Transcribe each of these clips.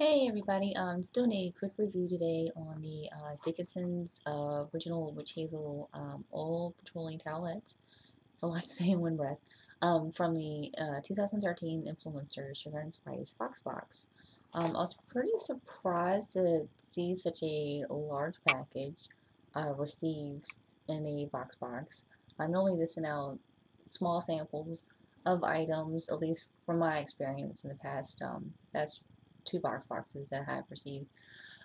Hey everybody, just doing a quick review today on the Dickinson's original Witch Hazel oil patrolling towelettes. It's a lot to say in one breath. From the 2013 Influencer Sugar and Spice Fox Box. I was pretty surprised to see such a large package received in a box. I normally they send out small samples of items, at least from my experience in the past two boxes that I have received.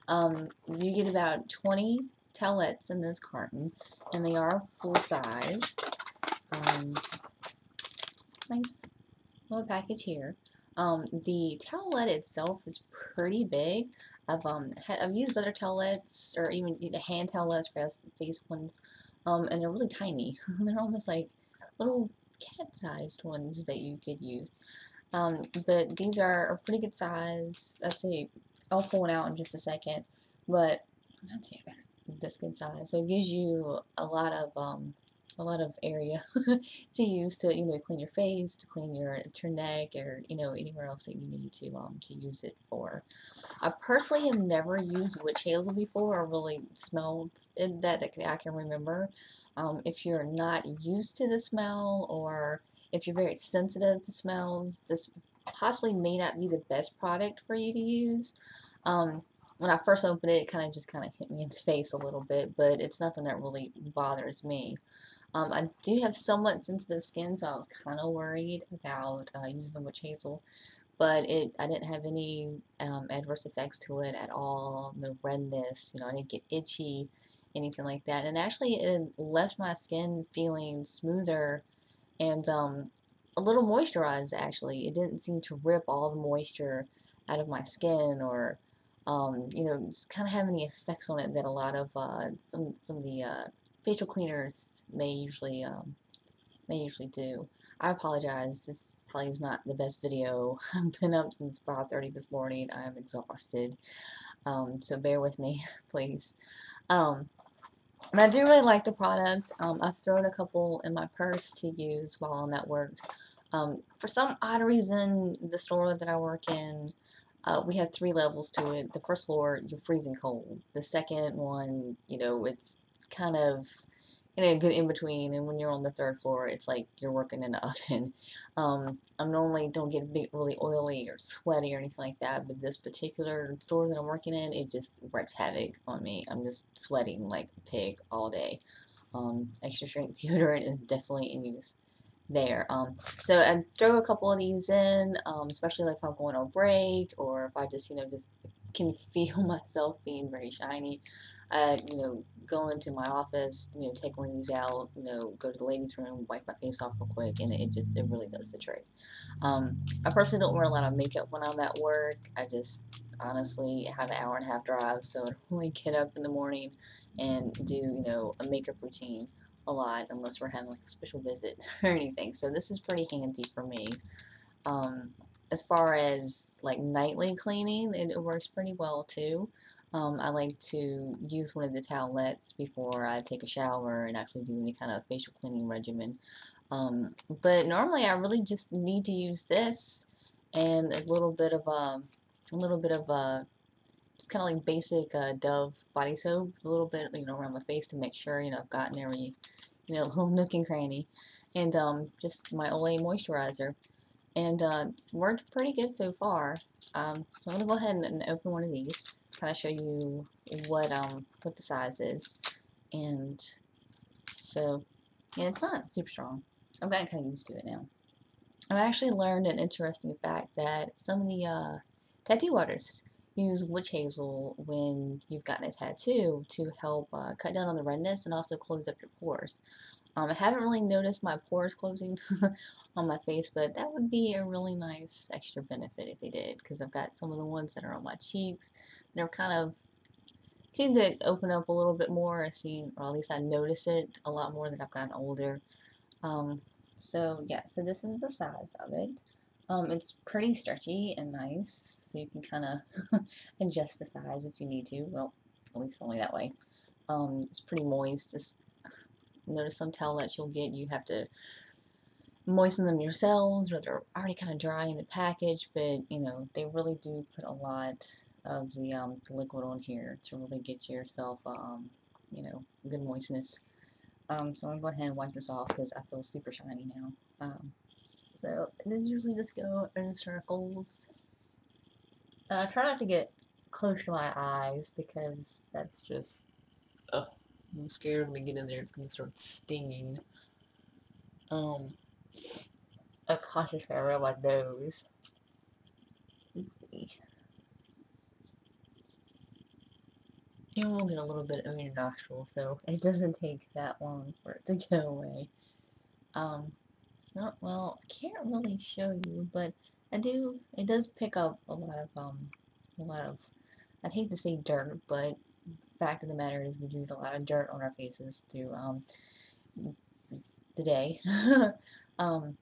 You get about 20 towelettes in this carton, and they are full size. Um, Nice little package here. The towelette itself is pretty big. I've used other towelettes or even hand towelettes for face ones, and they're really tiny. They're almost like little cat-sized ones that you could use. But these are a pretty good size. I'd say I'll pull one out in just a second, but not too bad. This good size, so it gives you a lot of area to use to clean your face, to clean your neck, or anywhere else that you need to use it for. I personally have never used witch hazel before or really smelled it that I can remember. If you're not used to the smell or if you're very sensitive to smells, this possibly may not be the best product for you to use. Um, when I first opened it, it kind of hit me in the face a little bit, but it's nothing that really bothers me. I do have somewhat sensitive skin, so I was kind of worried about using the witch hazel, but I didn't have any adverse effects to it at all. No redness, I didn't get itchy, anything like that. And actually, it left my skin feeling smoother and a little moisturized. Actually, it didn't seem to rip all the moisture out of my skin or just kind of have any effects on it that a lot of some of the facial cleaners may usually do. I apologize. This probably is not the best video. I've been up since 5:30 this morning. I am exhausted. So bear with me, please. Um, and I do really like the product. I've thrown a couple in my purse to use while I'm at work. For some odd reason, the store that I work in, we have three levels to it. The first floor, you're freezing cold. The second one, it's kind of a good in between. And when you're on the third floor, it's like you're working in an oven. I normally don't get really oily or sweaty or anything like that, but this particular store that I'm working in, it just wreaks havoc on me. I'm just sweating like a pig all day. Extra strength deodorant is definitely in use there. So I throw a couple of these in, especially like if I'm going on break or if I just, just can feel myself being very shiny. Go into my office, take one of these out, go to the ladies' room, wipe my face off real quick, and it really does the trick. I personally don't wear a lot of makeup when I'm at work. I just honestly have an hour and a half drive, so I don't really get up in the morning and do, a makeup routine a lot unless we're having like a special visit or anything. So this is pretty handy for me. Um, as far as like nightly cleaning, it works pretty well too. I like to use one of the towelettes before I take a shower and actually do any kind of facial cleaning regimen. But normally I really just need to use this and a little bit of just kind of like basic Dove body soap, a little bit around my face to make sure I've gotten every little nook and cranny, and just my Olay moisturizer, and it's worked pretty good so far. So I'm gonna go ahead and open one of these, kind of show you what the size is, and so yeah, it's not super strong. I've gotten kind of used to it now. I've actually learned an interesting fact that some of the tattoo artists use witch hazel when you've gotten a tattoo to help cut down on the redness and also close up your pores. I haven't really noticed my pores closing on my face, but that would be a really nice extra benefit if they did, because I've got some of the ones that are on my cheeks. They're kind of seem to open up a little bit more. Or at least I notice it a lot more that I've gotten older. Um, so yeah, so this is the size of it. It's pretty stretchy and nice, so you can kind of adjust the size if you need to. Well, at least only that way. It's pretty moist. Notice some towelettes you'll get, you have to moisten them yourselves, or they're already kind of dry in the package, but you know, they really do put a lot of the liquid on here to really get yourself, you know, good moistness. So I'm going to go ahead and wipe this off because I feel super shiny now. So then usually just go in circles. Try not to get close to my eyes because that's just, ugh, I'm scared when I get in there it's going to start stinging. A cautious around my nose. Let's see. You will get a little bit in your nostril, so it doesn't take that long for it to go away. Um, well, I can't really show you, but it does pick up a lot of, I'd hate to say dirt, but fact of the matter is we do get a lot of dirt on our faces through, the day. um,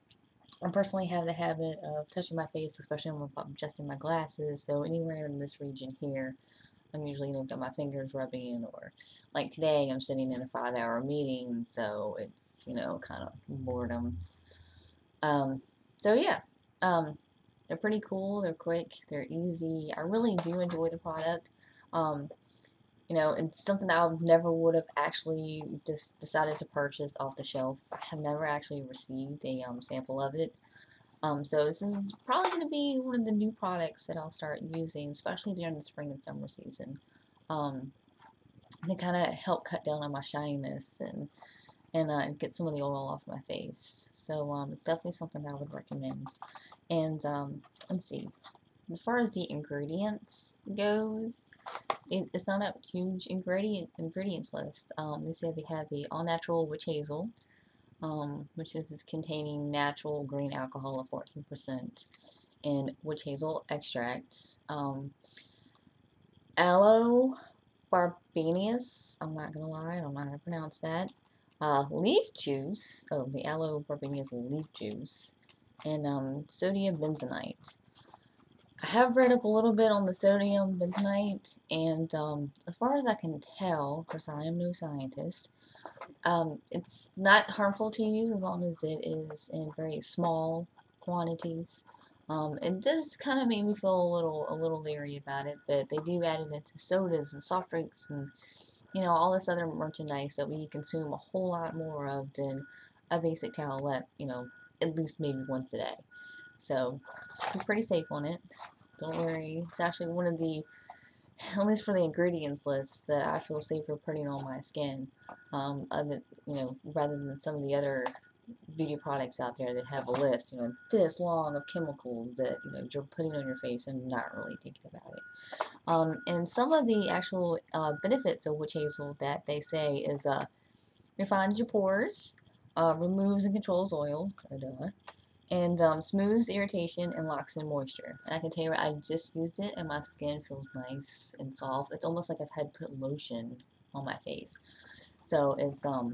I personally have the habit of touching my face, especially when I'm adjusting my glasses, so anywhere in this region here, I'm usually got my fingers rubbing, or like today I'm sitting in a 5-hour meeting, so it's, you know, kind of boredom. Um, so yeah, um, they're pretty cool, they're quick, they're easy. I really do enjoy the product. Um, you know, it's something I never would have actually just decided to purchase off the shelf. I have never actually received a sample of it. So this is probably going to be one of the new products that I'll start using, especially during the spring and summer season. Um, to kind of help cut down on my shininess and get some of the oil off my face. So it's definitely something I would recommend. And let's see, as far as the ingredients goes, it's not a huge ingredients list. They say they have the all natural witch hazel, which is containing natural green alcohol of 14%, and witch hazel extract, aloe barbaneus. I'm not gonna lie, I don't know how to pronounce that. Leaf juice. Oh, the aloe barbaneus leaf juice, and sodium bentonite. I have read up a little bit on the sodium bentonite, and as far as I can tell, of course I am no scientist, it's not harmful to you as long as it is in very small quantities. It does kind of make me feel a little leery about it, but they do add it into sodas and soft drinks and, you know, all this other merchandise that we consume a whole lot more of than a basic towelette, you know, at least maybe once a day. So, be pretty safe on it. Don't worry. It's actually one of the, at least for the ingredients list, that I feel safer putting on my skin. Other, you know, rather than some of the other beauty products out there that have a list, you know, this long of chemicals that, you know, you're putting on your face and not really thinking about it. And some of the actual benefits of witch hazel that they say is refines your pores, removes and controls oil, and smooths irritation and locks in moisture. And I can tell you, I just used it and my skin feels nice and soft. It's almost like I've had put lotion on my face. So it's oh,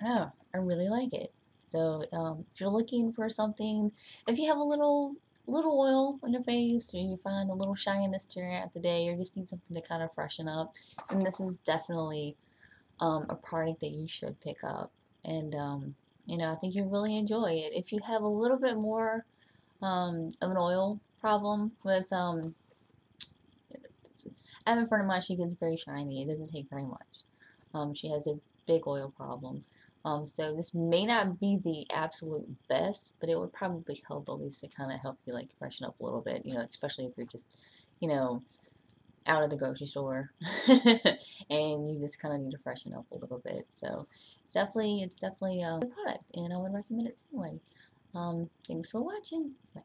I really like it. So if you're looking for something, if you have a little oil on your face, or you find a little shininess during the day, or just need something to kind of freshen up, then this is definitely a product that you should pick up. And you know, I think you'll really enjoy it. If you have a little bit more of an oil problem with I have a friend of mine, she gets very shiny. It doesn't take very much. She has a big oil problem. So this may not be the absolute best, but it would probably help at least to kind of help you like freshen up a little bit, you know, especially if you're just, you know, out of the grocery store and you just kind of need to freshen up a little bit. So it's definitely a good product and I would recommend it anyway. Thanks for watching. Bye.